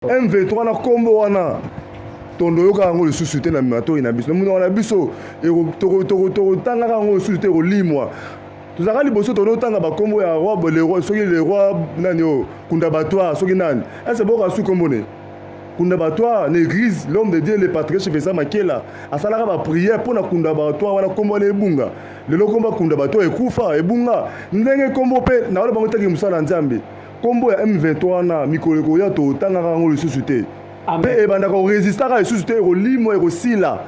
M23 na kombo wana tondo yoka yango le susute na mato ina biso muno na biso toko tanga yango le susute ko limwa tozaka liboso tono tanga ba kombo ya roi le roi soki le roi nani o kunda batwa soki nani ese boka su kombo ne kunda batwa l'église l'homme de Dieu le patriarche Vincent Makela asalaka ba prière pour na kunda batwa wana kombo le bunga lelo komba kunda batwa ekufa ebunga ndenge kombo pe na wala bango taki musala nzambe kombo ya M23 na mikoleko ya to tanga yango le susute pe ebanda ko résister ka le susute ko limo ko sila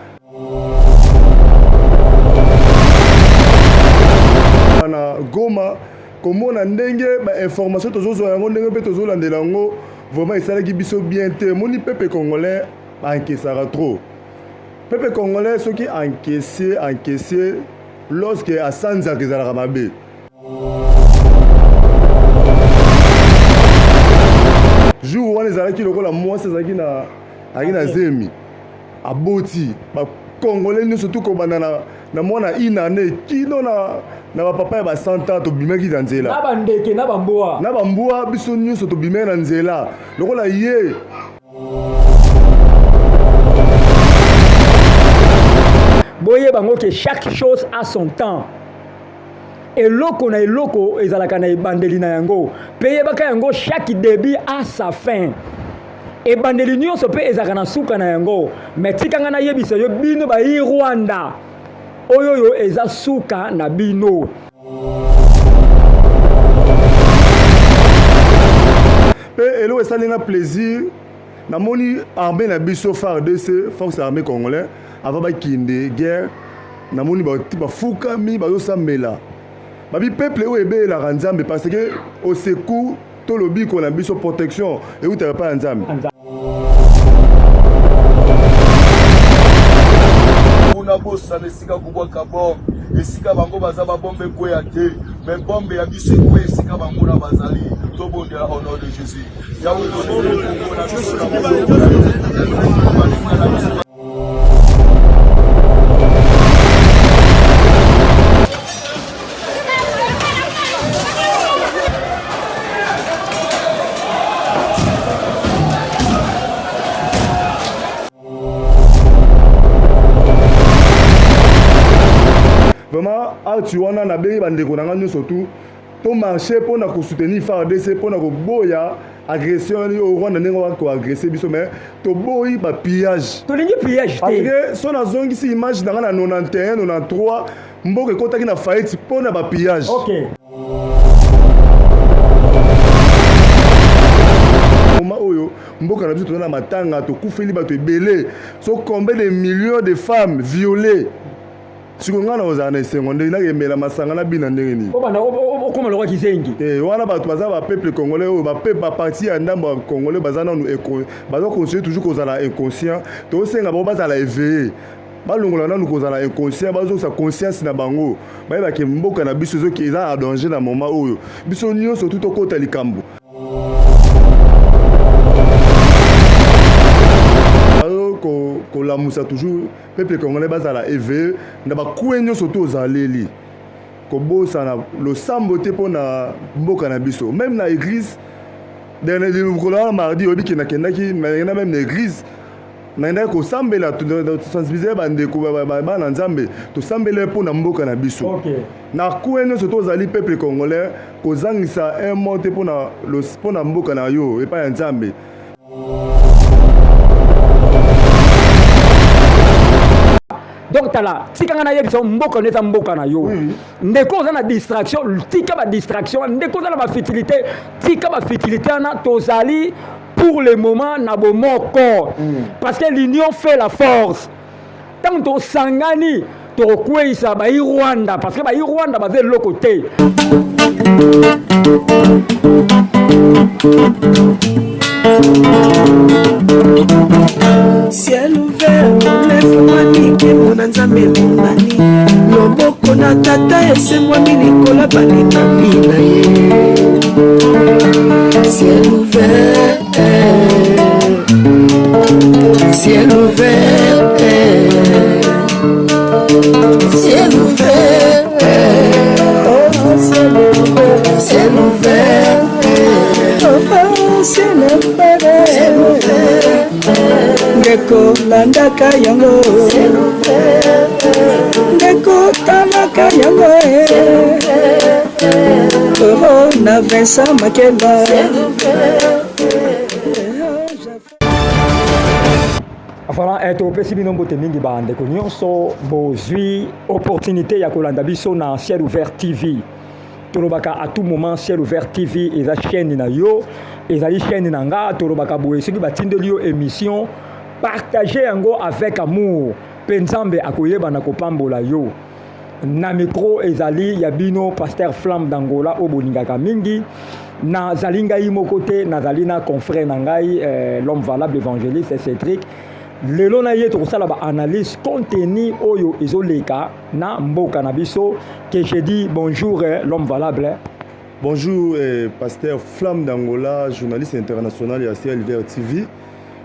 na Goma komona ndenge ba information tozozo yango ndenge pe tozolandela yango vraiment esalaki biso bien te moni peuple congolais encaissera trop peuple congolais soki encaisser lorsque asanza kezalaka mabe jour wana ezalaki lokola mwasi ezalaki na zemi aboti bakongolais nyonso tukobanda na mwana inane kino na bapapa ya basanta tobimaki na nzela na bandeke na bamboa biso nyonso tobimaki na nzela lokola ye boye bango ke chaque chose a son temps eloko na eloko ezalaka na ebandeli na yango pe yebaka yango chaque début a sa fin ebandeli nyonso pe ezalaka na suka na yango me tikanga na yebisa yo bino bayi Rwanda oyo eza suka na bino pe elo esalinga plaisir namoni armée na biso FARDC force armée congolais avant bakinde guerre namoni bafukami bazosambela babi peuple oyo ebelaka nzambe parce que au secours tolobi ko na biso protection eutaka pa ya nzambe una bossa esika kubwaka bombe esika bango baza babombe ekweya te me bombe ya biso ekweya esika bango na bazali tobondela au nom de Jésus vraiment ati wana na bengi bandeko na nga nyonso tu to marché mpona kosoutenir FARDC mpona koboya agression au Rwanda ndenge wana koagresse biso mais toboyi bapillage tolingi pillage te parce que so nazongisi image na nga na 91 93 mboka ekotaki na faillite mpona bapillage moma oyo mboka na biso toza na matanga tokufeli bato ebele so combien de millions de femmes violées sikonga na ozana esengo ndenge nakemela masanga na bina ndenge nini okoma lokwa kizengi wana bato baza bapeuple congolais oyo baparti ya ndambo ya congolais baza nanu baza continue toujours kozala inconscient tosenga bango bazala éveillé balongola nanu kozala inconscient bazokisa conscience na bango bayebake mboka na biso ezoki eza a danger na moment oyo biso nyonso tu tokota likambo kolamusa toujours peuple congolais bazala éveillé na bakuwe nyonso to ozaleli kobosana losambo te mpo na mboka na biso même na église likolo wana mardi oyebi nakendaki nakenda même na église nakendaki kosambela tosensibilize bandeko bana nzambe tosambela mpo na mboka na biso na kuwe nyonso to ozali peuple congolais kozangisa un mot te mpo na mboka na yo epai ya nzambe donc tala tikanga na yebisa mboka neza mboka na yo ndeko oza na distraction tika ba distraction ndeko oza na ba futilité tika ba futilité na tozali pour le moment na bomoko parce que l'union fait la force tant to sangani to kwesa ba Rwanda parce que ba Rwanda ba ve loko te ciel ouvert lève-moi nike mona nzambe monani loboko na tata esemwami likolo balingami na ye ciel ouvert ciel ouvert ciel ouvert ciel ouvert ciel ouvert ndeko landaka yango ndeko talaka yango Euro na Vincent Makeba. Voilà, topesi bino mbote mingi bandeko nyonso bozwi opportunité ya kolanda biso na Ciel Ouvert TV. Tolobaka à tout moment Ciel Ouvert TV eza chaîne na yo, ezali chaîne na nga tolobaka boye soki batindeli yo émission, partagez yango avec amour. Penzambe akoyeba na kopambola yo. Na micro ezali ya bino Pasteur Flamme d'Angola o bolingaka mingi. Na zalinga imo côté na zalina confrère na ngai l'homme valable évangéliste Cédric. Lelo na ye tokosala ba analyse contenu oyo ezoleka na mboka na biso que je dis bonjour l'homme valable. Bonjour Pasteur Flamme d'Angola, journaliste international ya Ciel Ouvert TV.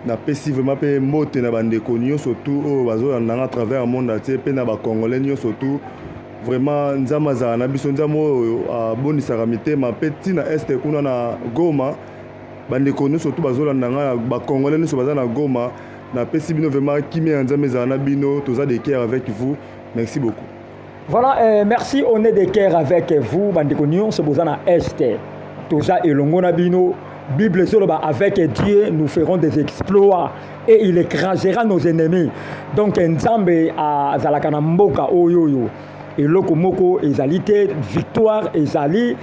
Na pesi vraiment pe mote na bandeko nyonso surtout o bazo na à travers le monde atié pe na ba congolais nyonso surtout vraiment nzama za na biso nzamo abonisaka mitema pe tina este kuna na Goma bandeko nyonso surtout bazo na ba congolais nyonso baza na Goma. Na pesi bino vraiment kimi nzambe za na bino toza de cœur avec vous. Merci beaucoup. Voilà, merci, on est de cœur avec vous bandeko nyonso bozana este. Toza elongo na bino. Bible soloba avec Dieu nous ferons des exploits et il écrasera nos ennemis. Donc nzambe azalaka na mboka oyoyo. Eloko moko ezali te victoire ezali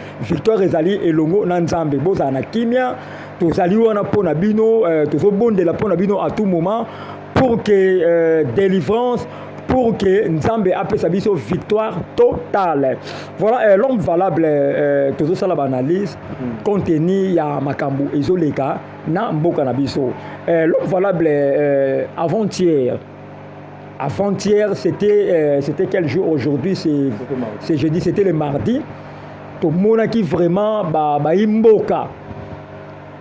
elongo na nzambe bozala na kimia tozali wana pona bino tozobondela pona bino à tout moment pour que délivrance pour que nzambe apesa biso victoire totale. Voilà l'homme valable tozosala ba analyse contenu ya makambo ezoleka na mboka na biso. L'homme valable avant-hier, c'était quel jour? Aujourd'hui, c'est jeudi, c'était le mardi. Tout le monde qui vraiment imboka.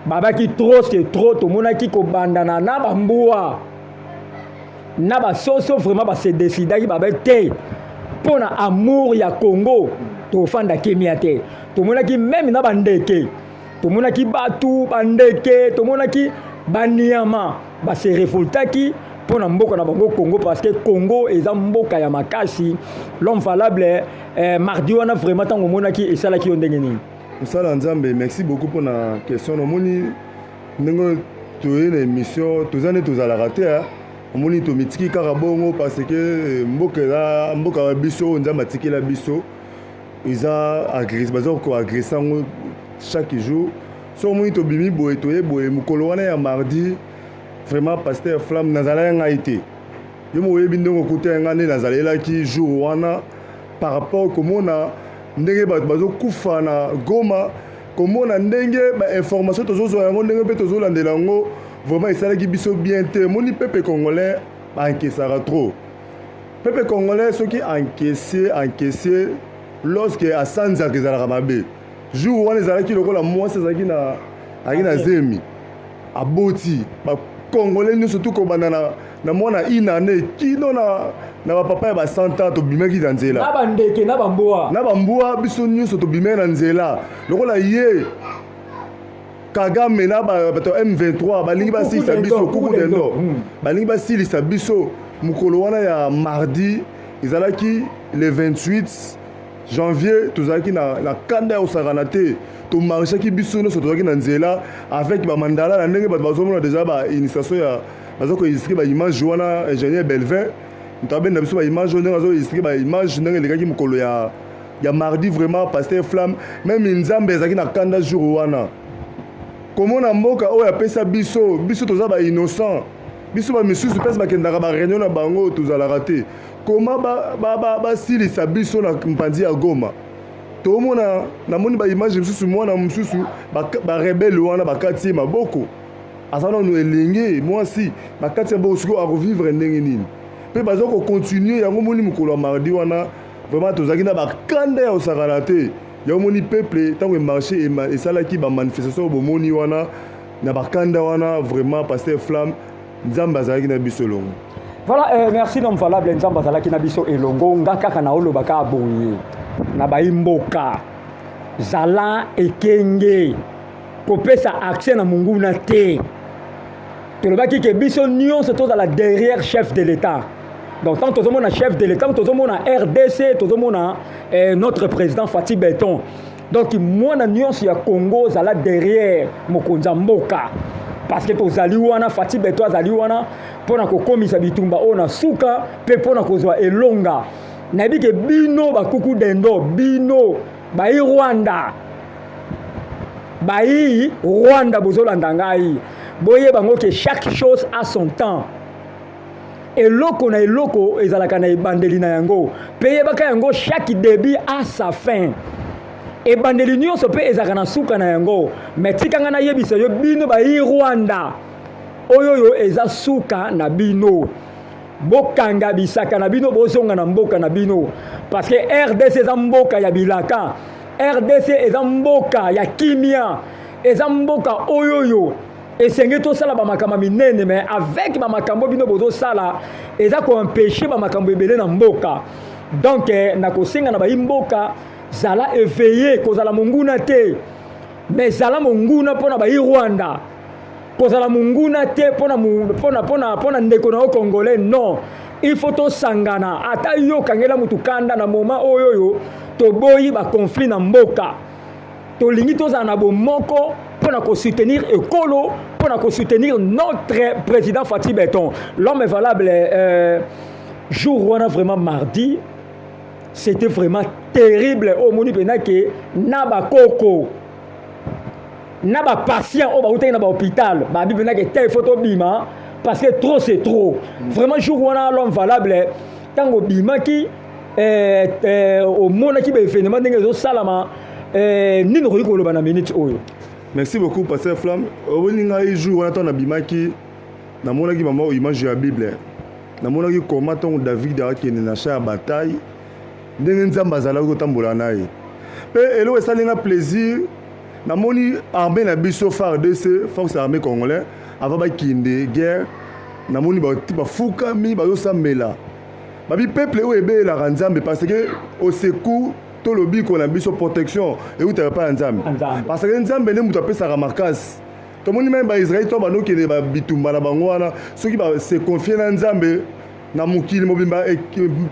Baba qui trop, c'est trop. Tout le monde qui bandana na bamboa. Na ba soso vraiment se décider qui baba te. Pour na amour ya Congo, to fanda kemiate. Tout le monde qui même na bandeke. Tout le monde qui batu bandeke, tout le monde qui baniama, ba se révolta qui pour na mboka na bango Congo parce que Congo eza mboka ya makasi. L'homme valable mardi wana vraiment tango monaki esala ki ondenge nini. Musala nzambe, merci beaucoup pour la question. Omoni ndenge toye na émission tozane tozala raté hein. Omoni to mitiki karabongo parce que mboka biso nzamba tiki la biso iza agresse bazo ko agresser chaque jour. So omoni to bimi boye toye boye mukolo wana ya mardi. Vraiment Pasteur Flamme nazala nga été yo mo yebi ndongo côté nga ne nazala ki jour wana par rapport comment na ndenge bazo kufa na Goma comment na ndenge ba information tozo yango ndenge pe tozo landela ngo vraiment isala ki biso bien te moni peuple congolais encaissera trop peuple congolais ce qui encaisser lorsque asanza kezala mabe jour wana ezala ki lokola mwasi ezaki na zemi aboti Congolais nous surtout comme na mona inane kino na papa ya ba 100 ans to bimaki dans nzela na bandeke na bamboa biso nyuso to bimaki na nzela lokola ye Kagame na ba M23 balingi basilisa biso kuku dendo balingi basilisa biso mukolo wana ya mardi ezalaki le 28 janvier tozalaki na kanda ya saranate to marché ki biso no soto na nzela avec ba mandala na ndenge bato bazomona déjà ba initiation ya bazoko inscrit ba image wana ingénieur Belvin ntabe na biso ba image ndenge bazo inscrit ba image ndenge lekaki mukolo ya mardi vraiment Pasteur Flamme même nzambe ezaki na kanda jour wana comment na mboka oyo apesa biso toza ba innocent biso ba misusu pesa bakendaka ba réunion na bango tozala raté comment ba silisa biso na mpandi ya Goma tomona namoni ba image misusu mwana misusu ba rebelle wana bakati maboko asana no elingi mwasi bakati maboko siko a revivre ndenge nini pe bazoko continuer yango moni mukolo mardi wana vraiment tozaki na bakanda ya osakana te ya moni peuple tango marché et salaki ba manifestation bomoni wana na bakanda wana vraiment Pasteur Flamme nzamba azalaki na biso longo. Voilà, merci l'homme valable nzamba azalaki na biso elongo ngaka na olobaka aboye na baimboka zala ekenge kopesa accès na munguna te tolobaki ke biso nyonso tozala derrière chef de l'État. Donc tant tozomona chef de l'État, tozomona RDC, tozomona notre président Fatih Beton. Donc mwana nyonso ya Congo zala derrière mokonzi mboka. Parce que tozali wana Fatih Beton azali wana pona kokomisa bitumba ona suka pe pona kozwa elonga. Nabi ke bino bakuku dendo bino bai Rwanda. Bai Rwanda bozolanda ngai. Boye bango que chaque chose a son temps. Eloko na eloko ezalaka na ebandeli na yango. Peye baka yango chaque début a sa fin. Ebandeli nyonso pe ezalaka na suka na yango. Mais tikanga na yebisa yo bino ba Rwanda. Oyoyo eza suka na bino. Bokanga bisaka na bino bozonga na mboka na bino. Parce que RDC eza mboka ya bilaka. RDC eza mboka ya kimia. Eza mboka oyoyo. Et c'est que tout ça là makambo minene mais avec makambo bino bozo sala eza ko empêcher makambo ebele na mboka. Donc na kosenga na ba mboka zala éveillé kozala monguna te. Mais zala monguna pona ba Rwanda. Kozala monguna te pona ndeko na congolais non. Il faut to sangana ata yo kangela mutukanda na moment oyoyo to boyi ba conflit na mboka. To lingi to za na bomoko pour soutenir Ekolo, pour soutenir notre président Fatih Beton. L'homme est valable. Jour où on a vraiment mardi, c'était vraiment terrible. Au Moni Benake, Naba Koko, Naba patient, au Baouté, Naba hôpital, Babi Benake, tel photo bima, parce que trop c'est trop. Vraiment, jour où on a l'homme valable, tant au bima qui, au Monaki, événement, des salama, ni ne regarde pas la minute. Merci beaucoup, Pasteur Flamme. Au jour où on attend Abimaki, na monaki maman image de la Bible. Na monaki comment David a été dans la bataille. Ndenge nzamba zala ko tambola na ye. Pe elo esalinga plaisir. Na moni armée na biso FARDC, force armée congolais, avant ba kinde guerre. Na moni ba fuka mi ba yo samela. Ba bi peuple o ebe la nzambe parce que au secours tout le bico na biso protection et où t'as pas nzambe parce que nzambe ne mutu apesa ka makasi to moni même ba Israël to ba no kele ba bitumba na bango wana ceux qui ba se confier na nzambe na mukili mobimba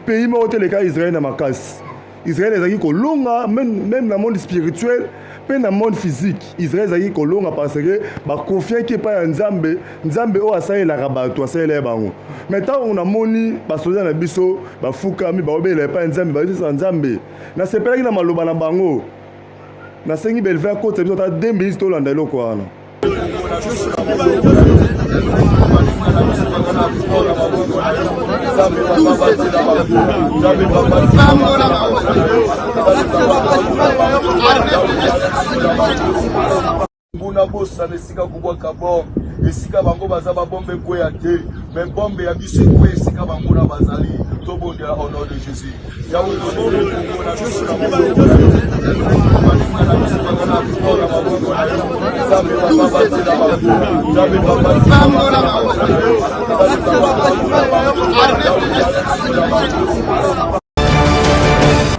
pays mo tele ka Israël na makasi Israël ezaki ko longa même na monde spirituel pe na monde physique Israël ezaki ko longa parce que ba confier que pas nzambe nzambe o asaye la rabato asaye la bango maintenant on a moni ba soda na biso ba fuka mi ba obele pas nzambe ba tisa nzambe na sepelaki na maloba na bango na sengi belver côté biso ta 2 minutes to landa eloko wana Buna bossa nesika kubwa kabon esika bango baza ba bombe koya te mais bombe ya biso ko esika bango na bazali to bonde au nom de Jésus ya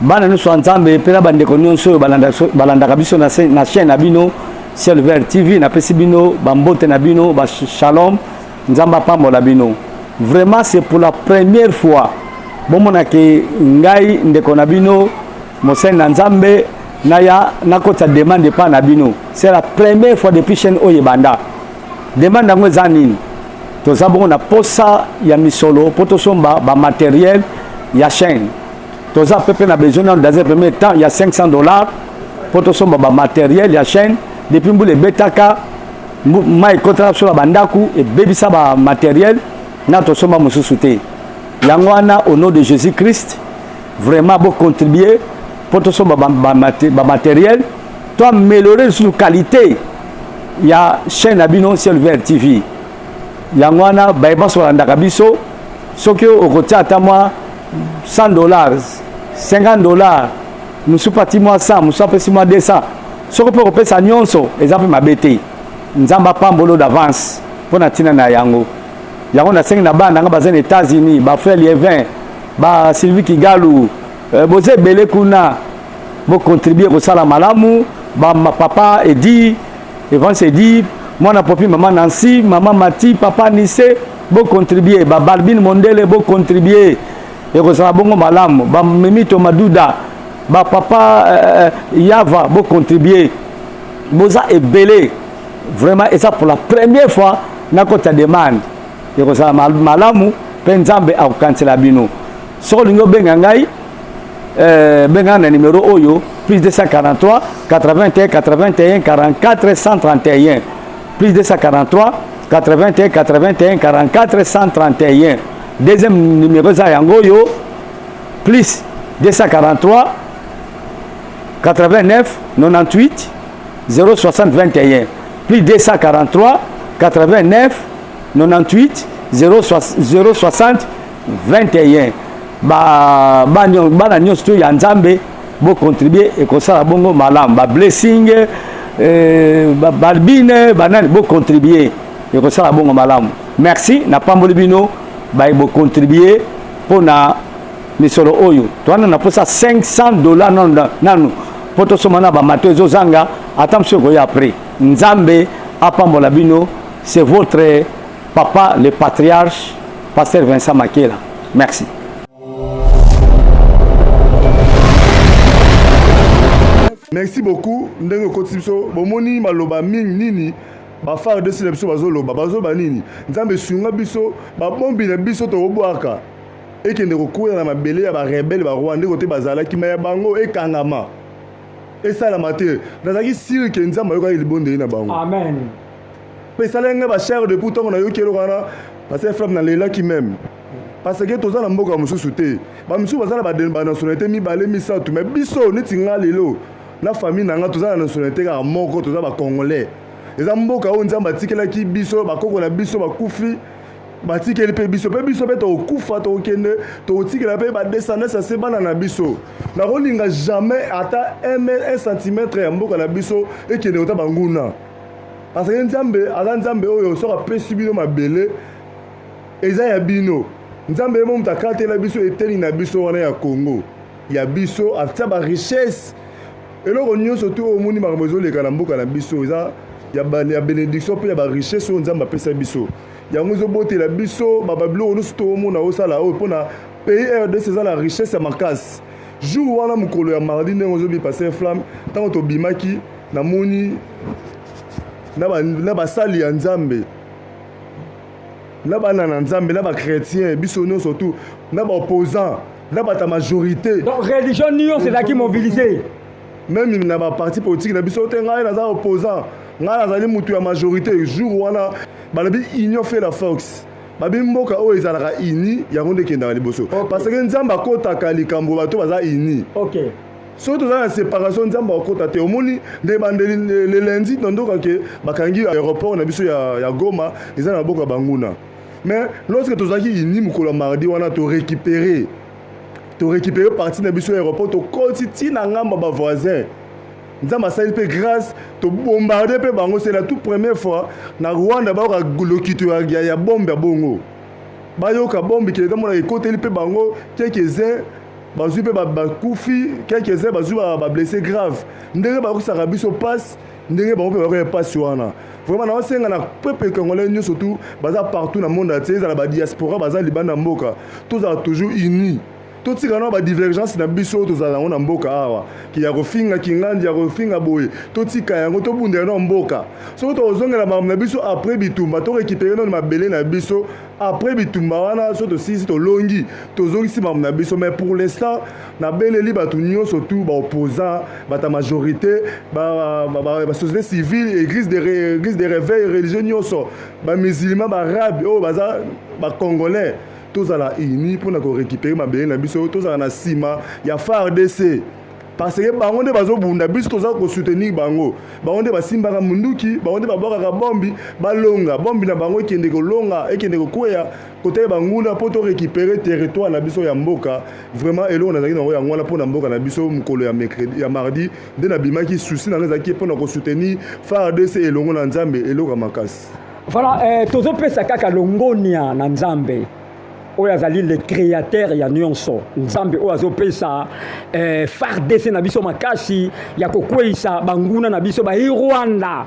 bana nyonso nzambe mpe na bandeko nyonso oyo balandaka biso na chaîne na bino Ciel Vert TV napesi bino bambote na bino ba shalom nzamba pambola bino. Vraiment c'est pour la première fois bomona ke ngai ndeko na bino mosene na nzambe naya nakota demande pa na bino. C'est la première fois depuis chaîne oyebanda. Demande yango eza nini? Toza bongo na posa ya misolo po tosomba ba matériel ya chaîne. Toza pepe na besoin dans un premier temps il y a $500 pour tosomba ba matériel ya chaîne. Depuis mbule betaka mai kontra sur la bandaku et bebisa ba matériel na tosomba mususu te. Yango wana au nom de Jésus-Christ vraiment beau contribuer pour tosomba ba matériel to améliorer sur la qualité ya chaîne abino Ciel Vert TV. Yango wana ba sur la ndaka biso soki okotia ata moi $100 $50 musu pati moi 100 musu pesi moi 200 soko pe kopesa nyonso eza pe mabete nzamba pambolo d'avance pona tina na yango na sengi na banda nga baza na États-Unis ba frère Lievin ba Sylvie Kigalu boze belé kuna bo contribuer ko sala malamu ba papa Edi Evans Edi mwana Popi, maman Nancy, maman Mati, papa Nissé, beau contribuer, Barbine Mondele, beau contribuer, et Rosa Bongo Malam, Mimito Madouda, papa Yava, beau contribuer, Boza est belé, vraiment, et ça pour la première fois, n'a pas de demande, et Rosa Malamu, Penzambe au Kantelabino. Sur le Bengangai, Bengan numéro Oyo, plus 243 81 81 44 131. Plus 243 81 81 44 131. Deuxième numéro Zayangoyo, plus 243 89 98 060 21. Plus 243 89 98 060 21. Bana nyonso ya Nzambe bo contribuer et comme ça bongo malam ba blessing barbine banani bo contribuer et comme ça bongo malam. Merci na pamboli bino ba bo contribuer pour na misolo oyo twana na posa $500 nanu poto somana ba matezo zanga attention ko ya après Nzambe apambola bino. C'est votre papa le patriarche pasteur Vincent Makela. Merci. Merci beaucoup. Ndenge koti biso bomoni maloba mingi nini ba far de sile biso bazoloba bazoba nini Nzambe sunga biso ba bombi na biso to obwaka ekende kokuya na mabele ya ba rebelle ba Rwanda kote bazala ki maya bango ekangama esala mate nazaki sire ke Nzambe yoka libonde na bango. Amen. Pe salenga ba cher de pourtant on a yokelo kana parce que femme na lela ki même parce que toza na mboka mususu te ba mususu bazala ba nationalité mi balé mi sa tout mais biso netinga lelo na famille nanga toza na nationalité ka moko toza ba congolais eza mboka o Nzambe atikela ki biso ba koko na biso ba kufi ba tikeli pe biso pe to kufa to kende to tikela pe ba descendre ça c'est bana na biso na rolinga jamais ata 1 cm ya mboka na biso et kende ota banguna parce que Nzambe oyo so ka pesi bino mabele eza ya bino Nzambe mo mutakate na biso eteli na biso wana ya Congo ya biso atia ba richesse eloko nyonso to omoni makambo ezoleka na mboka na biso eza ya bénédiction mpe ya ba richesse oyo Nzambe apesa biso yango ezobotela biso babiloko nyonso to omona osala oyo mpona pays RDC eza na richesse ya makasi jour wana mokolo ya mardi ndenge ozobi passer flamme ntango tobimaki namoni na basali ya Nzambe na bana na Nzambe na bakrétien biso nyonso surtout na baopposant na bata majorité donc religion nyonso ezalaki mobilisé même na baparti politique na biso te ngai naza opposant ngai nazali mutu ya majorité jour wana balobi union fait la force babi mboka oyo ezalaka ini yango nde ekendaka liboso parce que Nzambe akotaka likambo bato baza ini soki toza na séparation Nzambe akota te omoni nde bandeli le lundi tondoka ke bakangi aéroport na biso ya Goma eza na boka banguna mais lorsque tozalaki ini mokolo ya mardi wana to récupérer parti na biso aéroport to koti tina ngamba ba voisin Nzambe asali pe grâce to bombarder pe bango c'est la toute première fois na Rwanda ba lokito ya bombe ya bongo bayoka bombe ke ndamona ekoteli pe bango quelques-uns bazui pe bakufi quelques-uns bazui ba blessé grave ndenge bakosaka biso passe ndenge bango pe bakoya passe wana vraiment na osenga na peuple congolais nyonso surtout baza partout na monde atier za ba diaspora baza libanda mboka toza toujours unis totika na ba divergence na biso tozala na mboka awa ki ya kofinga kingandi ya kofinga boye totika yango tobundela na mboka soki tozongela na biso après bitumba to récupérer na mabele na biso après bitumba wana so to sisi to longi tozongisi na biso mais pour l'instant na beleli batu nyonso surtout ba opposant bata majorité ba société civile église de réveil religieux nyonso ba musulmans ba arabe o baza ba congolais tozala ini mpona korécupérer mabele na biso tozala na nsima ya FARDC parce que bango nde bazobunda biso toza kosoutenir bango nde basimbaka munduki bango nde babwakaka bombi balonga bombi na bango ekende kolonga ekende kokweya kotala banguna mpo torécupérer territoire na biso ya mboka vraiment eloko nazalaki nango yango wana mpona mboka na biso mokolo ya mardi nde nabimaki susi nango ezalaki mpona kosoutenir FARDC elongo na Nzambe eloko ya makasi voilà tozopesa kaka longonia na Nzambe oyo azali le créateur ya nyonso Nzambe oyo azopesa FARDC na biso makasi ya kokweyisa banguna na biso ba Rwanda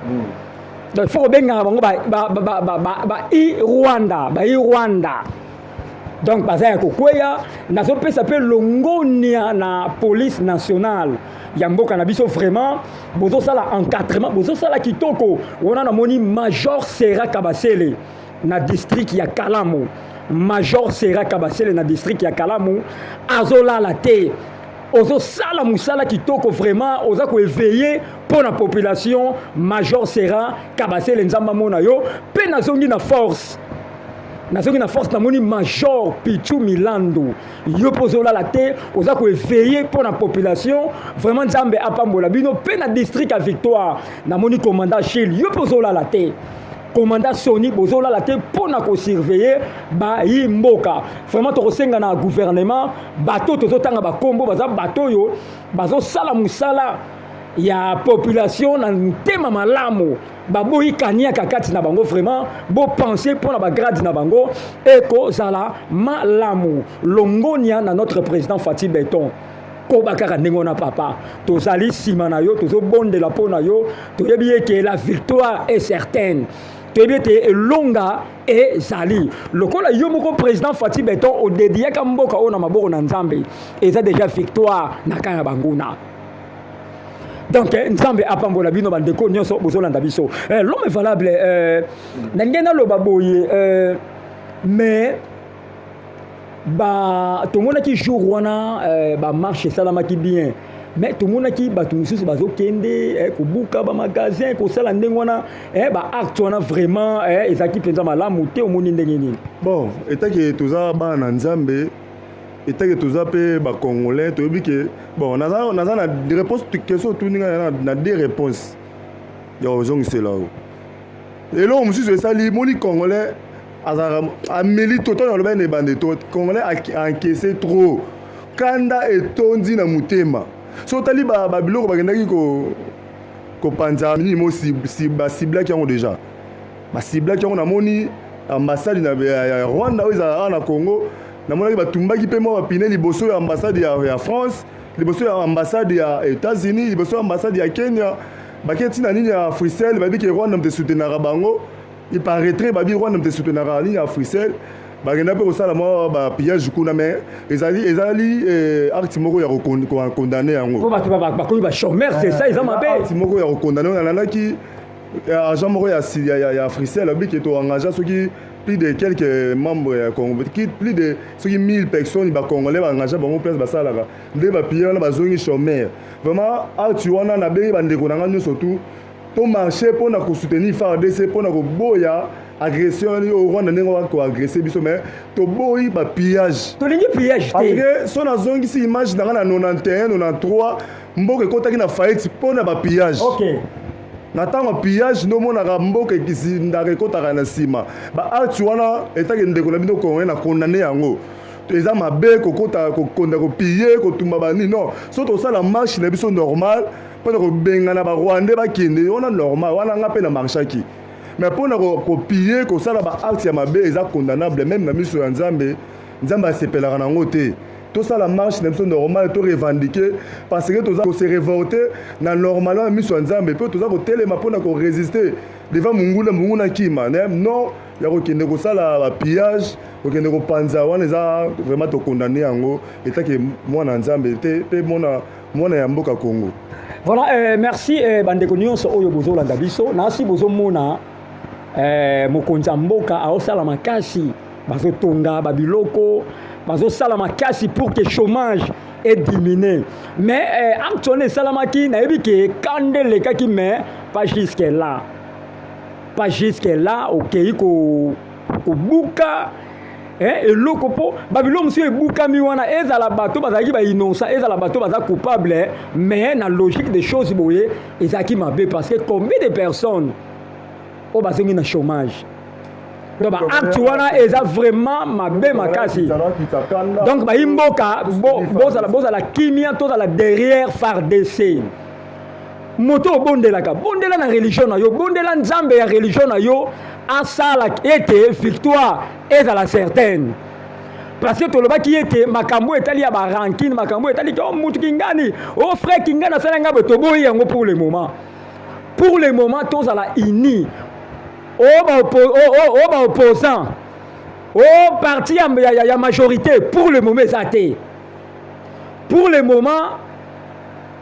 donc il faut kobenga bango Rwanda donc baza ya kokweya nazopesa mpe longonia na police nationale ya mboka na biso vraiment bozosala encadrement bozosala kitoko wana namoni major Sera Kabasele na district ya Kalamu major Sera Kabasele na district ya Kalamu azolala te ozosala musala kitoko vraiment oza koéveiller pour la population major Sera Kabasele nzamba mona yo pe nazongi na force namoni major Pichu Milando yo pozola la te oza koéveiller pour la population vraiment nzambe apambola bino pe na district à Victoire namoni commandant Chil yo pozola la te commandant Sony bozola la te pour na ko surveiller ba yimboka vraiment to kosenga na gouvernement bato tozotanga ba kombo baza bato yo bazo sala musala ya population na tema malamu baboyi kania kakati na bango vraiment bo penser pour na ba grade na bango eko zala malamu longonia na notre président Fatih Beton kobakaka ndenge na papa tozali sima na yo tozobondela pona yo toyebi que la victoire est certaine toyebi te longa ezali lokola yo moko président Fatih Beton o dediaka mboka ona maboko na nzambe eza déjà victoire na kaya banguna. Donc nzambe apambola bino bandeko nyonso bozolanda biso l'homme est valable nangena loba boye mais ba tomonaki jour wana ba marche salamaki bien mais tomonaki bato mosusu bazokende kobuka ba magasin kosala ndenge wana ba acte wana vraiment ezaki mpenza malamu te omoni ndenge nini bon etaki toza bana na nzambe etaki toza mpe bacongolais toyebi ke bon naza na réponse question otuninga na deux réponses ya ozongisela o eloko mosusu esali moni congolais azala ameli total na lobene ebande to congolais encaissé trop kanda etondi na motema so otali babiloko bakendaki kopanza minimo basiblaki yango déjà basiblaki yango namoni ambassade ya Rwanda oyo ezala na Congo namonaki batumbaki mpe mwa bapine liboso ya ambassade ya France liboso ya ambassade ya États-Unis liboso ya ambassade ya Kenya baketi na nini ya Bruxelles babi ke Rwanda mte soutenaka bango il paraîtrait babi Rwanda mte soutenaka nini ya Bruxelles bagenda mpe kosala mwa bapillage kuna mais ezali acte moko ya kokondane yango po bato bakomi bachômeur c'est ça eza mabe acte moko ya kokondane oyo nalandaki agent moko ya Bruxelles abi ke toengagea soki plus de quelques membres plus de 1000 personnes congolais engagé bango place basalaka nde bapille wana bazongi chômeur vraiment acte wana nabengi bandeko na nga nyonso surtout to marché mpona kosoutenir FARDC mpona koboya agression au Rwanda ndenge wana koagresse biso mais toboyi bapillage tolingi pillage parce que so nazongisi image na nga na 91 93 mboka ekotaki na faillite mpona bapillage na ntango pillage nomonaka mboka ekisindaka ekotaka na nsima baacte wana etaki ndeko na bino kongo na kondane yango eza mabe kokonda kopille kotumba banini non so tosala marche na biso normal mpona kobengana barwandais bakende wana normal wana nga mpe na marchaki mais mpona kopille kosala baacte ya mabe eza condamnable même na miso ya nzambe asepelaka nango te tosala marche na biso normal to revendiquer parce que toza se révolter na normalement na miso ya nzambe mpe toza kotelema mpona korésister devant munguna kima non ya kokende kosala bapillage kokende kopanza wana eza vraiment tokondane yango etaki mwana ya nzambe te mpe mwana ya mboka Congo. Voilà, merci bandeko nyonso oyo bozolanda biso nasi bozomona mokonzi ya mboka aosala makasi bazotonga babiloko bazosala makasi pour que chômage est diminué mais actuellement salamaki nayebi ke kande lekaki mais pas jusque là okei kobuka eloko po babilo mosusu ebukami wana ezala bato bazalaki bainonsa ezala bato baza coupable mais na logique des choses boye ezalaki mabe parce que combien de personnes oyo bazongi na chômage donc acte wana eza vraiment mabe makasi donc bayimboka bozala kimia tozala derrière FARDC moto obondelaka bondela na religion na yo bondela nzambe ya religion na yo asala ete victoire ezala certaine parce que tolobaki ete makambo etali ya barankine makambo etali ke mutu kingani frère kingani asala nga botoboyi yango pour le moment pour le moment tous à la ini au opposant au parti ya majorité pour le moment zate pour le moment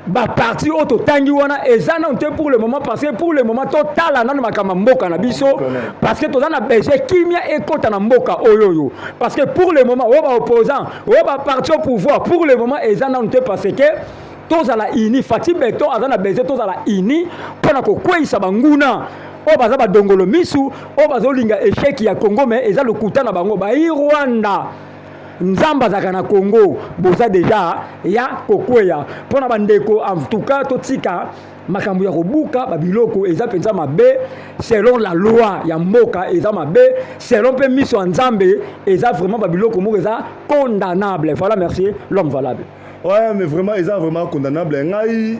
ba parti auto tangi wana ezana onte pour le moment parce que pour le moment total na makama mboka na biso parce que tozana besoin kimia ekota na mboka oyoyo parce que pour le moment o ba opposant o ba parti au pouvoir pour le moment ezana onte parce que tozala ini Fati Beton azana besoin tozala ini pona ko kwisa banguna o baza ba dongolo misu o bazolinga échec ya Congo mais eza lokuta na bango ba Rwanda nzamba zaka na Congo boza déjà ya kokweya pona bandeko en tout cas totika makambo ya kobuka babiloko eza penza mabe selon la loi ya mboka eza mabe selon pe miso nzambe eza vraiment babiloko moko eza condamnable. Voilà, merci, l'homme valable. Ouais, mais vraiment, ils sont vraiment condamnables. Ngai,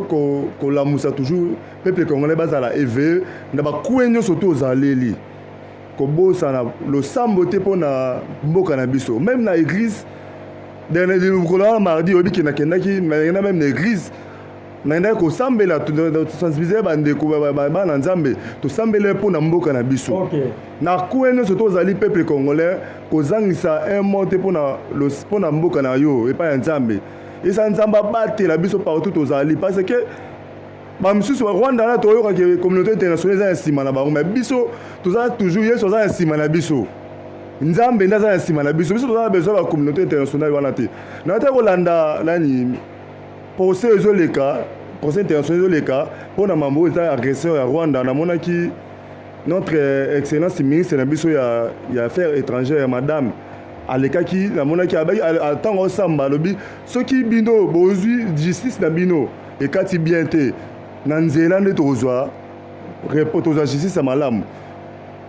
ko la moussa toujours, peuple congolais bas à la EVE, n'a pas couigné surtout aux alléli. Ko bossa na le samboté pour na mboka na biso. Même na église, dernier jour mardi, obi ki na kendaki, mais il y a même l'église. Nanda ko sambela to sensibiliser bande ko ba na nzambe to sambela pour na mboka na biso. OK. Na kueno surtout aux alli peuple congolais ko zangisa un monte pour na mboka na yo et pas nzambe. Et ça nzamba battre la biso partout aux alli parce que ba misusu Rwanda na to yo ka communauté internationale za nsima na ba mais biso to za toujours yeso za nsima na biso. Nzambe ndaza nsima na biso biso to za besoin ba communauté internationale wana te. Na ta ko landa nani procès international les cas pour la mambo est agression à Rwanda on a monaki notre excellence ministre de biso ya affaires étrangères madame aleka ki la monaki attend ensemble lobi ceux qui bino bozui justice na bino et kati bien te na nzela nde tozwa report aux justice malamu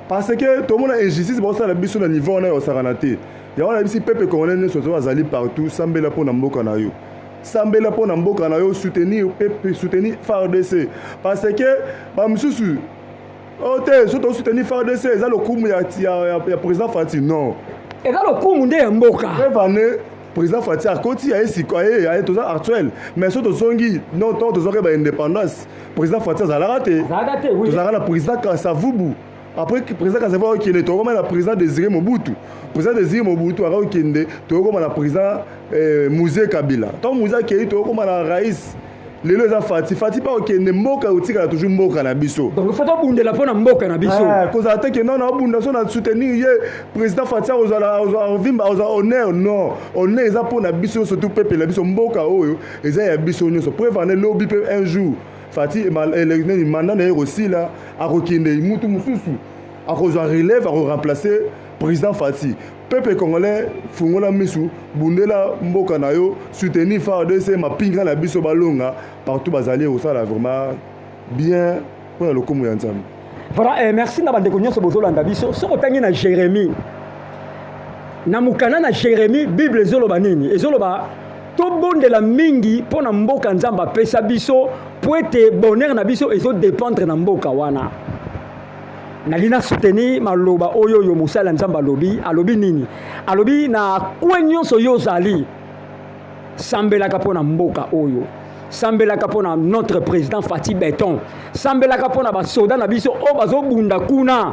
parce que tout le monde a injustice bon ça la biso na niveau on a saranate ya on a bisi peuple congolais ne soit azali partout sambela pour na mboka na yo sambela pour na mboka na yo soutenir peuple soutenir FARDC parce que ba misusu ote surtout soutenir FARDC eza le coup ya président Fati non eza le coup nde mboka prévane président Fati akoti ya esikoye ya toza actuel mais surtout zongi non tant toza ba indépendance président Fati azalaka te oui toza na président Kasavubu après que président Kasavubu qui est comme la président Désiré Mobutu président Désiré Mobutu a okende to comme la président Mouzé Kabila tant Mouzé qui to comme la raïs lelo za Fati pas okende mboka utika toujours mboka na biso donc il faut to bundela pona mboka na biso cause attaque non na bunda so na soutenir ye président Fati ozala vimba oza honneur non honneur eza pona biso surtout peuple na biso mboka oyo eza ya biso nyonso prévenir lobby un jour Fati le mandat na aussi là a okende mutu mususu a relève a remplacer président Fati peuple congolais fungola misu bundela mboka na yo soutenir FARDC mapinga na biso balonga partout bazali au ça vraiment bien pour le komu ya nzambe. Voilà, merci na bande konyo so bozolanda biso so kotangi na Jérémie na mukana na Jérémie Bible ezoloba nini ezoloba to bondela mingi pona mboka nzamba pesa biso po ete bonheur na biso ezo dépendre na mboka wana nalina soutenir maloba oyo yo musala nzamba alobi nini alobi na kwenyo so yozali sambelaka pona mboka oyo sambelaka pona notre président Fati Beton sambelaka pona ba soda na biso o bazobunda kuna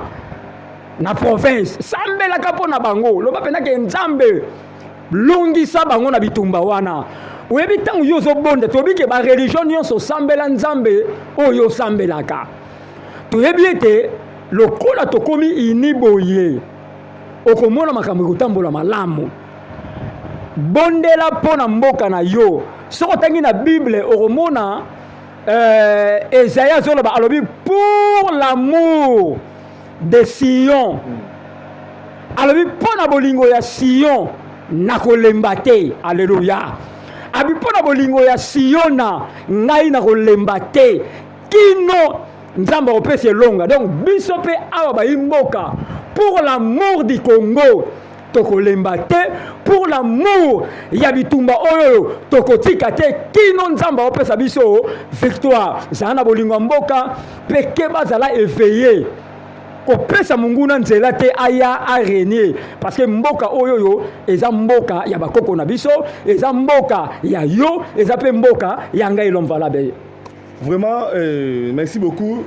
na province sambelaka pona bango loba pena ke nzambe longisa bango na bitumba wana oyebi ntango yo ozobonda toyebi ke ba religion nyonso sambela nzambe oyo sambelaka toyebi ete lokola tokomi iniboye okomona makambo ekotambola malamu bondela pona mboka na yo soko tangi na Bible okomona Esaïe zoloba alobi pour l'amour de Sion alobi pona bolingo ya Sion nakolemba te alléluia abi pona bolingo ya Siona ngai nakolemba te kino nzamba opese longa donc biso pe awa ba imboka pour l'amour du Congo tokolemba te pour l'amour ya bitumba oyo tokotika te kino nzamba opesa biso victoire zana na bolingo mboka peke bazala éveillé kopesa munguna nzela te aya a régner parce que mboka oyo eza mboka ya bakoko na biso eza mboka ya yo eza pe mboka ya ngai l'homme valable. Vraiment, merci beaucoup.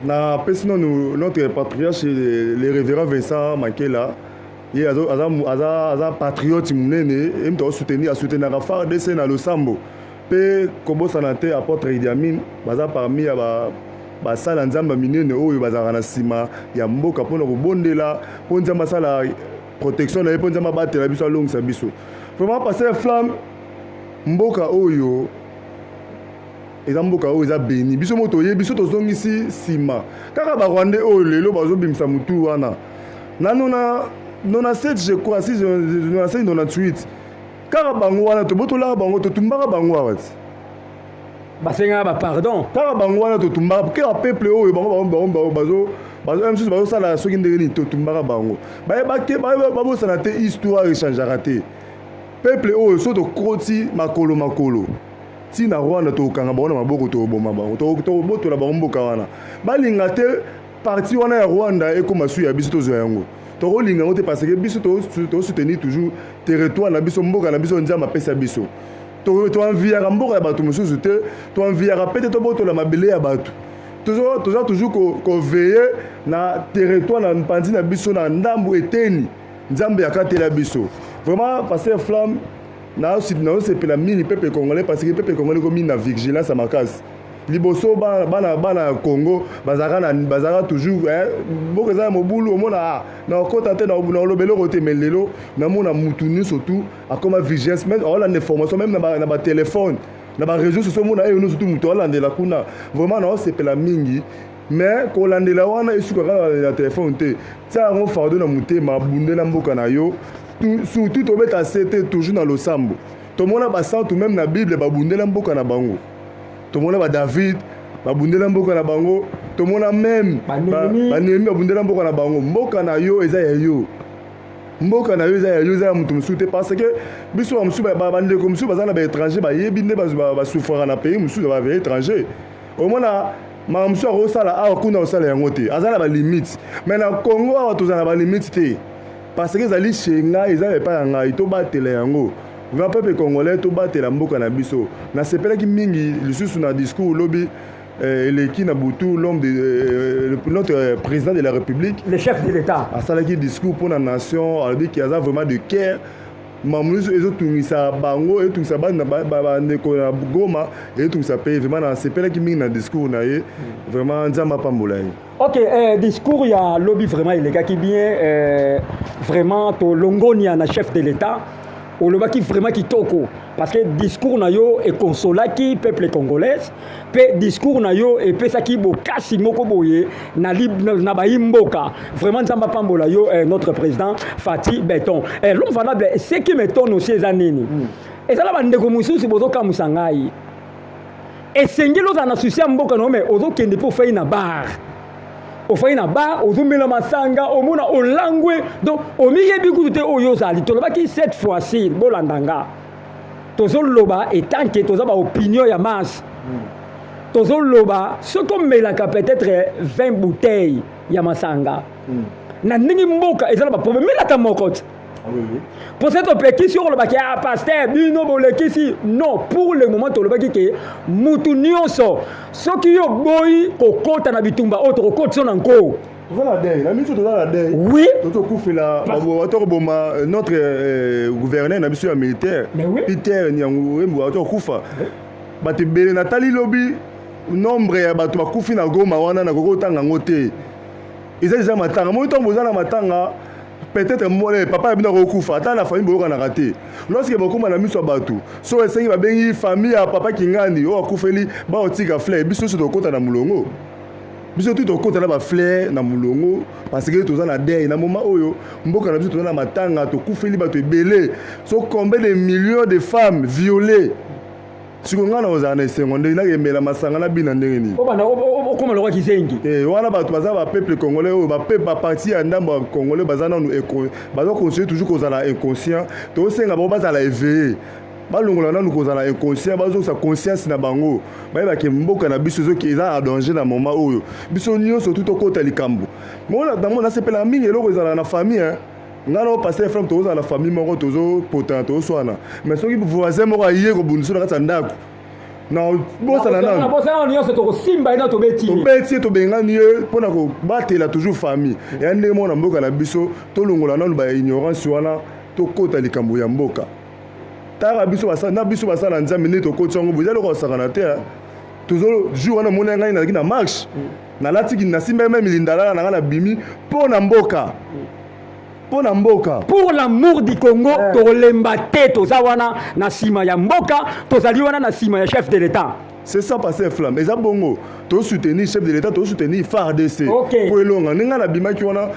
Notre patriarche, le révérend Vincent Makela, il est un patriote, il a soutenu la phare de Sénat le Sambo. Puis, comme ça n'a été apporté Idi Amin, parmi les salles nzamba minene oyo bazara sima ya mboka pona ko bondela po nzamba sala protection na po nzamba batela biso alongisa biso vraiment passer flamme mboka oyo eza mboka oyo eza béni biso moto ye biso tozongisi sima kaka ba Rwandais oyo lelo bazobimisa mutu wana nanona 97 je crois si je 97 98 kaka bango wana tobotola bango totumbaka bango awati basenga ba pardon kaka bango wana totumbaka kaka peuple oyo bango bazosala soki ndenge nini totumbaka bango babosana te histoire echangeaka te peuple oyo so tokoti makolo ntina rwanda tokanga bango na maboko toboma bango tobotola bango mboka wana balinga te parti wana ya rwanda ekoma su ya biso tozwa yango tokolinga yango te parce que biso tosoutenir toujours territoire na biso mboka na biso nzambe apesa biso toenviaka mboka ya bato mosusu te toenviaka pete tobotola mabele ya bato toza toujours koveye na territoire na mpandi na biso na ndambu eteni nzambe akatela biso vraiment passer flamme naosepela mingi peuple congolais parce que peuple congolais komi na vigilance ya makasi liboso bana Congo bazaka toujours mboka eza ya mobulu omona na okota te na olobeloko te mais lelo namona mutu nyonso surtout akoma vigilance même aolanda information même na batelefone na baréseau sociaux omona eyo nyonso surtout mutu aolandela kuna vraiment naosepela mingi mais kolandela wana esukaka na telefone te tia yango fardeau na motema abundela mboka na yo surtout tobeta sete toujours na losambo tomona basantu même na bible babundela mboka na bango tomona ba David babundela mboka na bango tomona même banemi babundela mboka na bango mboka na yo eza ya yo mboka na yo eza ya yo eza ya mutu mosusu te parce que biso ba mosusu bandeko mosusu baza na baétranger bayebi nde basouffraka na pays mosusu ya baétranger omona maka mosusu akosala awa kuna osala yango te aza na balimite mais na Congo awa toza na balimite te parce que ezali chez ngai eza epai ya ngai tobatela yango vraiment peuple congolais tobatela mboka na biso nasepelaki mingi lisusu na discours lobi eleki na butu l'homme de notre président de la république le chef de l'état asalaki discours pour la nation alobi ki aza vraiment de cœur mamu nyonso ezotungisa bango ezotungisa bandeko na Goma ezotungisa pays vraiment nasepelaki mingi na discours na ye vraiment nzambe apambola ye. Ok, discours ya lobi vraiment elekaki bien vraiment tolongoni na chef de l'état olobaki vraiment kitoko parce que discours na yo ekonsolaki peuple congolais pe discours na yo epesaki bokasi moko boye na bayimboka vraiment nzamba pambola yo notre président Fati Beton l'homme valable ce qui m'étonne aussi eza nini ezala bandeko mosusu bozokamusa ngai esengeli ozala na susi ya mboka na yo me ozokende mpe ofai na bar ofai na bar ozomela masanga omona olangwe donc omiyebi kutu te oyo ozali tolobaki cette fois-ci bolandanga tozoloba etanke toza baopinion ya masse tozoloba soki omelaka peut-être 20 bouteilles ya masanga na ndenge mboka ezala baproblème melaka moko te pour cette opération on le a pasteur bino bolekisi non pour le moment tolobaki ke mutu nyonso soki yo boyi kokota na bitumba autre kokota na nko voilà dei la mission toza la dei oui toto kufela bato boma notre gouverneur na biso ya militaire Peter Nyangu bato kufa bato bele Nathalie lobi nombre ya bato bakufi na Goma wana na kokotanga ngote eza matanga mo tombo za na matanga peut-être moi papa a bien recouvert attends la famille boka na raté lorsque bokoma na miso bato so esengi ba bengi famille ya papa kingani o akufeli ba otika fleur biso so tokota na mulongo biso tout tokota na ba fleur na mulongo parce que toza na deuil na moment oyo mboka na biso toza na matanga tokufeli bato ebele so combien de millions de femmes violées sikonga na ozana esengo ndenge nakemela masanga na bina ndenge nini okoma lokwa kizengi wana bato baza ba peuple congolais oyo ba parti ya ndambo ya congolais baza nanu baza conseiller toujours kozala inconscient tosenga bango bazala éveillé balongola nanu kozala inconscient bazokisa conscience na bango bayebake mboka na biso ezoki eza a danger na moment oyo biso nyonso tout okota likambo mona nasepela mingi eloko ezala na famille nga na passer frère toza la famille moko tozo potent tozoswana mais soki voisin moko aye kobundisa na kati ya ndako Non, bosana nanu. Bosana nyonso tokosimba ina tobeti. Tobeti tobengani ye mpona kobatela toujours famille. Ya ndenge mona mboka na biso tolongola nanu ba ignorance wana tokota likambo ya mboka. Tara biso basala nzambe nde tokoti yango boza loko osakana te. Tozolo jour wana mona ngai nazalaki na marche. Nalatiki nasimba même lindala na nga na bimi mpona mboka. Mpona mboka. Pour l'amour du Congo, tolemba te toza wana na sima ya mboka, tozali wana na sima ya chef de l'État. C'est ça passer flamme. Eza bongo. To soutenir chef de l'État, to soutenir FARDC. Okay. Pour elonga ninga na bimaki wana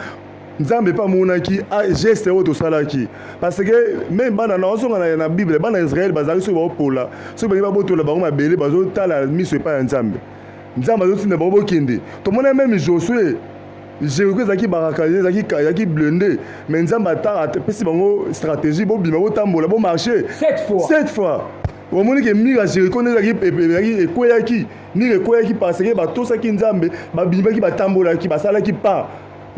nzambe pa monaki geste oyo tosalaki parce que même bana na osonga na Bible bana Israël bazali so ba pola so ba botola bango mabele bazotala miso epa ya nzambe nzambe azotinda bango bokende tomona même Josué Jéricho ezaki barakaze ezaki blindé mais nzambe atapesi bango stratégie bobima botambola bo marcher 7 fois omoni ke mira Jéricho ezaki ekweyaki mira ekweyaki parce que batosaki nzambe babimaki batambolaki basalaki pas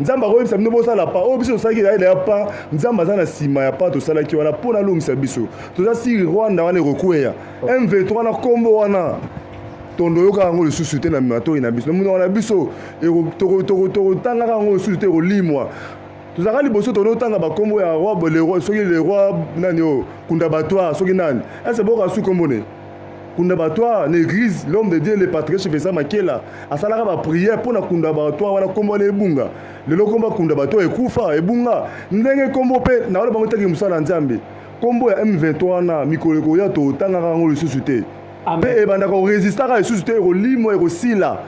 nzamba koyebisa bino bosala pa oyo biso tosalaki ya pa nzamba aza na nsima ya pa tosalaki wana mpo nalongisa biso toza siri rwanda wana ekokweya M23 wana kombo wana tondoyoka yango lisusu te na matoi na biso nomuna wana biso tokotangaka yango lisusu te ekolimwa tozalaka liboso tondotanga bakombo ya roi soki le roi nani oyo kundabatoire soki nani ese boka su kombo ne kundabatoire l'église l'homme de Dieu le patriarche Vincent Makela asalaka ba prière mpona kundabatoire wana kombo na ebunga lelo kombo kundabatoire ekufa ebunga ndenge kombo pe na wala bango taki musala nzambe kombo ya M23 wana mikolo koya totangaka yango lisusu te mpe ebandaka koresistaka lisusu te ekolimo ekosila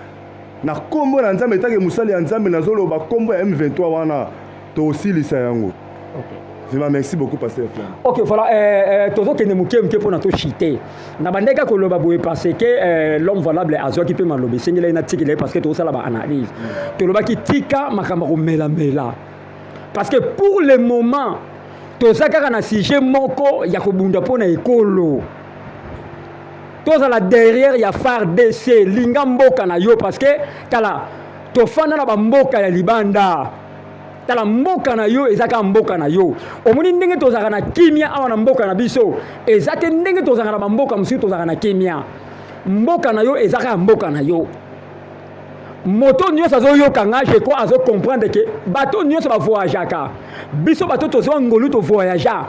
na kombo na nzambe etake mosali ya nzambe nazoloba kombo ya M23 wana tokosilisa yango. Vraiment, merci beaucoup, Pasteur Flam. Ok, voilà. Toujours que nous moquons pour notre chité. Na bandeka ko loba boye parce que l'homme valable azo qui peut malobe. C'est ngela ina tikile parce que tout ça là ba analyse. To loba ki tika makamba ko mela. Parce que pour le moment, to ça kaka na sujet moko ya ko bunda pona ekolo. To ça là derrière ya FARDC linga mboka na yo parce que tala to fana na ba mboka ya libanda. Tala mboka na yo ezaka mboka na yo omoni ndenge tozaka na kimia awa na mboka na biso ezake ndenge tozaka na mboka musu tozaka na kimia mboka na yo ezaka mboka na yo moto nyonso azoyoka nga je crois azo comprendre que bato nyonso ba voyageaka biso bato tozo ngolu to voyager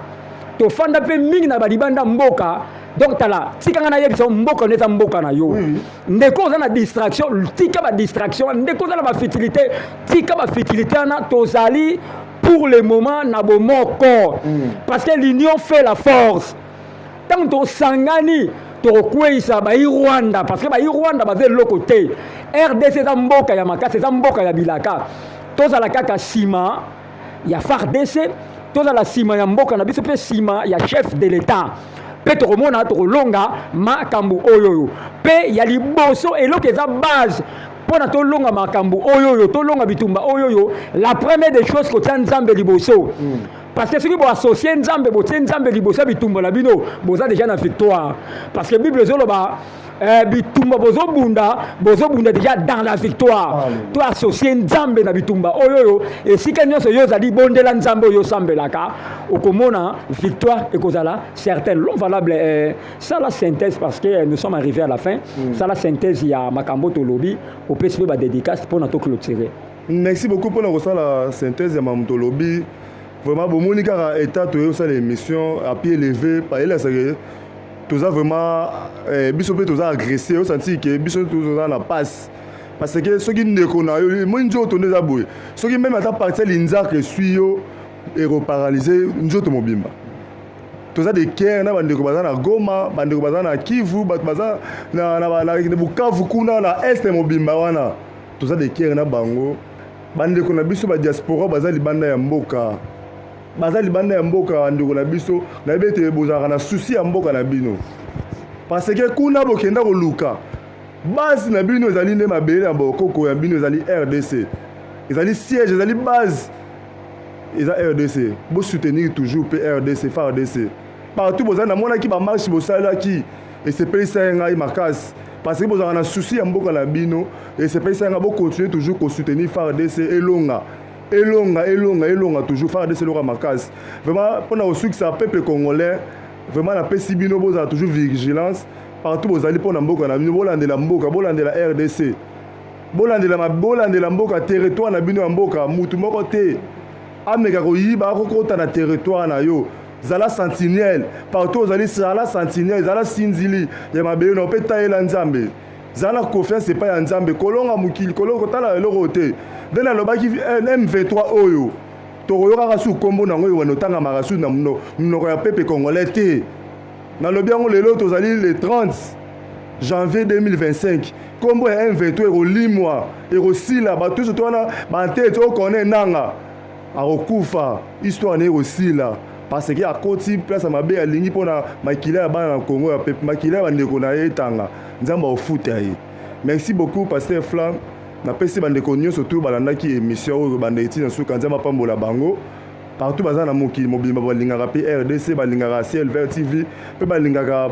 to fanda pe mingi na balibanda mboka. Donc tala tika nga na yebiso mboka neza mboka na yo ndeko za na distraction tika ba distraction ndeko za na ba futilité tika ba futilité na tozali pour le moment na bomoko parce que l'union fait la force tant to sangani to kwesa ba Rwanda parce que ba Rwanda ba le côté RDC za mboka ya makasi za mboka ya bilaka tozala kaka sima ya FARDC tozala sima ya mboka na biso pe sima ya chef de l'État. Pe tokomona tokolonga makambu oyoyo pe ya liboso eloko eza base pona tolonga makambu oyoyo tolonga bitumba oyoyo la première des choses ko tia nzambe liboso parce que soki bo associer nzambe bo tia nzambe liboso bitumba la bino boza déjà na victoire parce que bible zoloba bitumba bozobunda déjà dans la victoire to associer nzambe na bitumba oyoyo esika nyonso yo zali bondela nzambe oyo sambelaka okomona victoire ekozala certaine l'homme valable ça la synthèse parce que nous sommes arrivés à la fin ça la synthèse ya makambo tolobi au PSP ba dédicace pour notre clôturer. Merci beaucoup pour la synthèse ya makambo tolobi vraiment bomoni kaka état to yo ça l'émission à pied levé par elle ça toza vraiment biso pe toza agressé au senti que biso toza na passe parce que soki ndeko na yo mo nzoto ndeza boye soki même ata partir l'inzak suyo et reparalyser nzoto mobimba toza de cœur na bandeko baza na Goma bandeko baza na Kivu baza na Bukavu kuna na est mobimba wana toza de cœur na bango bandeko na biso ba diaspora baza libanda ya mboka bazali banda ya mboka ndeko na biso na bete bozaka na souci ya mboka na bino parce que kuna bokenda koluka base na bino ezali nde mabele ya bokoko ya bino ezali RDC ezali siège ezali base eza RDC bo soutenir toujours RDC FARDC partout bozali na mona ki ba marche bosalaki et c'est pays ça ngai makasi parce que bozaka na souci ya mboka na bino et c'est pays ça nga bo continuer toujours ko soutenir FARDC elonga toujours FARDC le Ramakas vraiment pour na succès peuple congolais vraiment la pesibino boza toujours vigilance partout bozali mpona mboka na bino bolandela mboka bolandela RDC bolandela mboka territoire na bino ya mboka mutu moko te ameka koyiba akokota na territoire na yo zala sentinelle partout ozali zala sentinelle zala sinzili ya mabele na mpe tayela nzambe zala confiance epai ya nzambe kolonga mokili kolonga kotala eloko te nde nalobaki M23 oyo tokoyokaka su nkombo nango oyo wanotangamaka su na monoko ya pepe congolais te nalobi yango lelo tozali le 30 janvier 2025 nkombo ya M23 ekolimwa ekosila bato nyonso to wana bantete okone nanga akokufa histoire na ekosila parce que akoti place ya mabe alingi mpona makila ya bana na Congo ya pepe makila ya bandeko na ye etanga nzambe akofuta ye. Merci beaucoup Pasteur Flamme. Napesi bandeko nyonso tu balandaki émission oyo bandeti na suka nzambe apambola bango partout baza na mokili mobimba balingaka pe RDC balingaka Ciel Vert TV pe balingaka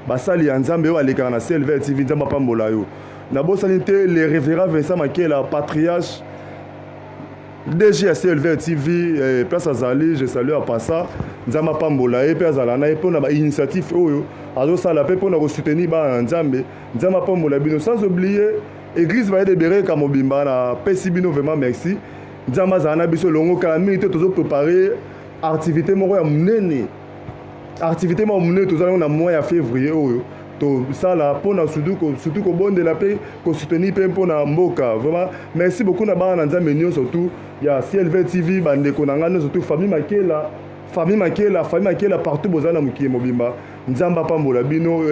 basali ya nzambe oyo alekaka na Ciel Vert TV nzambe apambola yo. Nabosani te le révérend Vincent Makela patriarche DG ya Ciel Vert TV place azali je salue à passa nzambe apambola ye pe azala na ye mpona ba initiative oyo azosala pe mpona kosoutenir bana nzambe nzambe apambola bino sans oublier Église va être Bereka Mobimba na pesi bino vraiment merci. Nzamba zana biso longo kala minute tozo préparer activité moko ya munene. Activité mo munene tozala na mois ya février oyo. To sala pona surtout ko bonde la paix ko soutenir pe pona mboka. Vraiment merci beaucoup na bana nzambe nyo surtout ya Ciel Vert TV bande ko nanga surtout famille Makela partout bozana mukie Mobimba. Nzamba pambola bino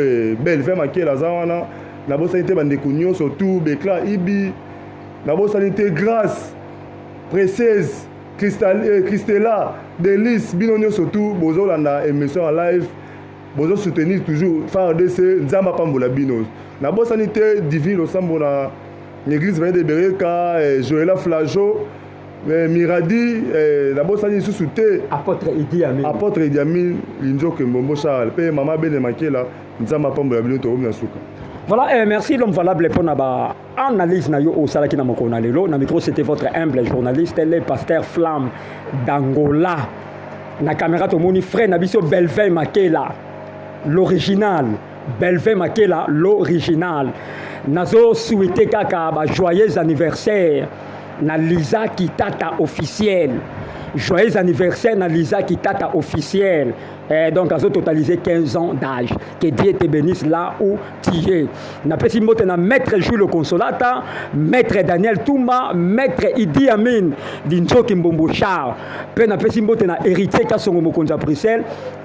belle Vert Makela zawana. Na bo sanité bandeko nyonso tout Bekla Ibi na bo sanité grâce précieuse Christella Délice bino nyonso tout bozolanda émission en live bozo soutenir toujours FARDC nzamba pambola bino na bo sanité divine osambo na l'église Vaille de Bereka Joëla Flajo Miradi na bo sanité sous te apôtre Idi Amin Linjoke Mbombo Charles pe mama Bene Makela nzamba pambola bino to na suka. Voilà, merci l'homme valable pour naba analyse na yo au salaki na mokona lelo na micro c'était votre humble journaliste le pasteur Flamme d'Angola na caméra to moni frère na biso Belvin Makela l'original Belvin Makela l'original nazo souhaiter kaka ba joyeux anniversaire na Lisa Kitata officiel joyeux anniversaire na Lisa Kitata officiel. Donc, à totalisé 15 ans d'âge. Que Dieu te bénisse là où tu es. N'a pas si mot na maître Jules le Consolata, maître Daniel Touma, maître Idi Amin, d'Incho Kimbombo Char. Pe n'a pas si mot na héritier Kassongo Mokonza Bruxelles,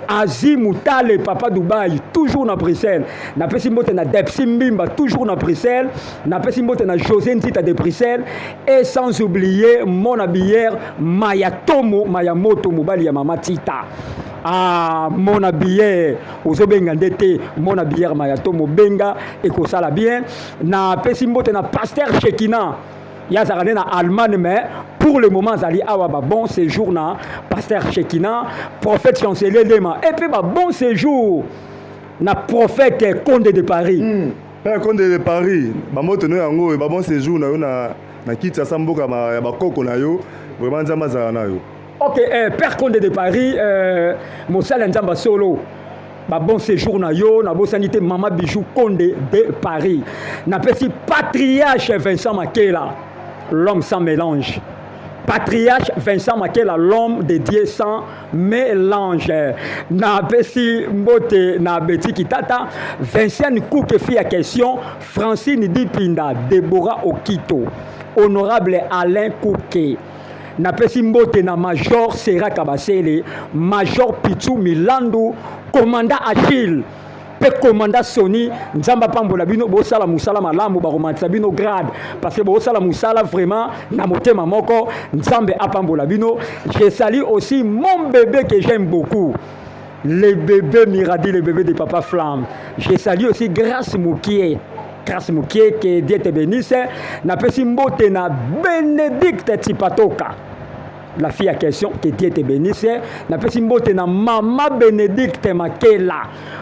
Azi Moutale, papa Dubaï, toujours na Bruxelles. N'a pas si mot na Depsi Mbimba, toujours na Bruxelles. N'a pas si mot na José Ntita de Bruxelles. Et sans oublier mon habillère Mayatomo, Mayamoto Mobali ya Mama Tita. Ah, mon habillé, aux obenga ndete, mon habillé mayato mobenga, et que ça la bien. Na pesimbote na pasteur Chekina, ya zarane na Allemagne, mais pour le moment, zali awaba bon séjour na pasteur Chekina, prophète chancelier Lema, et puis bon séjour na prophète Conde de Paris. Conde de Paris, bamoto no yango, bon séjour na yo na kitsa samboka ya bakoko na yo, vraiment nzamba zana yo. Ok, Père Conde de Paris, Moussala Nzamba Solo, bon séjour na yo, na bo sanité Mama Bijou Conde de Paris. Na petit patriarche Vincent Makela, l'homme sans mélange. Patriarche Vincent Makela, l'homme de Dieu sans mélange. Na petit mbote na beti kitata, Vincent Kouke fit à question, Francine Dipinda, Deborah Okito, honorable Alain Kouke. Na pesi mbote na Major Sera Kabasele, Major Pichu Milandu, commandant Achille, pe commandant Sony, Nzamba Pambola bino bo sala musala malamu ba romantisa bino grade parce que bo sala musala vraiment na motema moko Nzambe apambola bino. Je salue aussi mon bébé que j'aime beaucoup. Le bébé Miradi, le bébé de Papa Flamme. Je salue aussi Grâce Moukier. Grâce Moukier, que Dieu te bénisse. Na pesi mbote na Bénédicte Tipatoka. La fille à question, que Dieu te bénisse. Na pesi mbote na Mama Bénédicte Makela.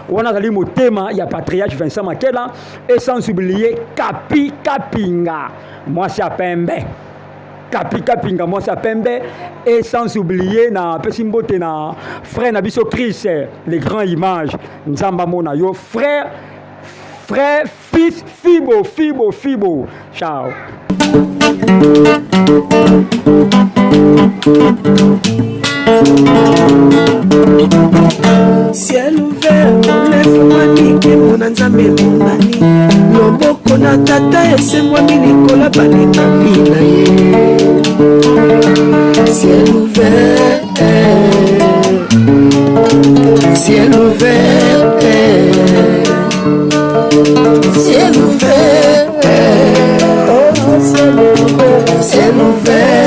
On a allé mon thème, il y a patriarche Vincent Makela. Et sans oublier Kapi Kapinga. Moi, c'est à Pembe. Kapi Kapinga, moi, c'est à Pembe. Et sans oublier na pesi mbote na frère Nabiso Chris, les grandes images. Nzamba Mona yo. Frère frère, fils, Fibo. Ciao. Ciel ouvert, lève-moi nike mona nzambe monani loboko na tata esemwami likola balingami na ye. Ciel ouvert, ciel ouvert, ciel ouvert, ciel ouvert, ciel ouvert.